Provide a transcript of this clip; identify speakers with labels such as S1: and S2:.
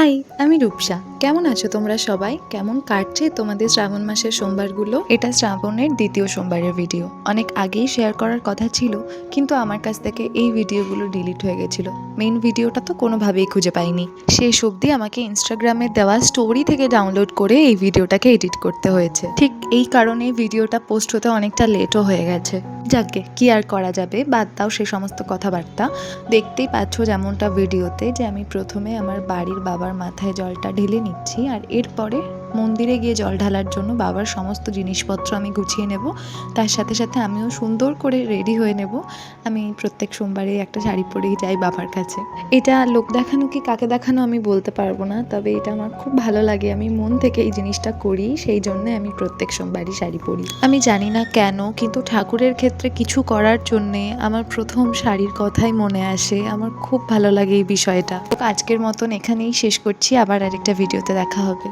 S1: High, আমি রূপসা। কেমন আছো তোমরা সবাই? কেমন কাটছে তোমাদের শ্রাবণ মাসের সোমবারগুলো? এটা শ্রাবণের দ্বিতীয় সোমবারের ভিডিও। অনেক আগেই শেয়ার করার কথা ছিল, কিন্তু আমার কাছ থেকে এই ভিডিওগুলো ডিলিট হয়ে গেছিল। মেইন ভিডিওটা তো কোনোভাবেই খুঁজে পাইনি। শেষ অবধি আমাকে ইনস্টাগ্রামে দেওয়া স্টোরি থেকে ডাউনলোড করে এই ভিডিওটাকে এডিট করতে হয়েছে। ঠিক এই কারণে ভিডিওটা পোস্ট হতে অনেকটা লেটও হয়ে গেছে। যাকে কি আর করা যাবে, বাদ দাও সে সমস্ত কথাবার্তা। দেখতেই পাচ্ছ যেমনটা ভিডিওতে, যে আমি প্রথমে আমার বাড়ির বাবার মাথায় জলটা ঢেলে নিচ্ছি, আর এরপরে মন্দিরে গিয়ে জল ঢালার জন্য বাবার সমস্ত জিনিসপত্র আমি গুছিয়ে নেব। তার সাথে সাথে আমিও সুন্দর করে রেডি হয়ে নেব। আমি প্রত্যেক সোমবারে একটা শাড়ি পরেই যাই বাবার কাছে। এটা লোক দেখানো কি কাকে দেখানো আমি বলতে পারবো না, তবে এটা আমার খুব ভালো লাগে। আমি মন থেকে এই জিনিসটা করি, সেই জন্যে আমি প্রত্যেক সোমবারই শাড়ি পরি। আমি জানি না কেন, কিন্তু ঠাকুরের ক্ষেত্রে কিছু করার জন্যে আমার প্রথম শাড়ির কথাই মনে আসে। আমার খুব ভালো লাগে এই বিষয়টা। আজকের মতন এখানেই শেষ করছি, আবার আরেকটা ভিডিওতে দেখা হবে।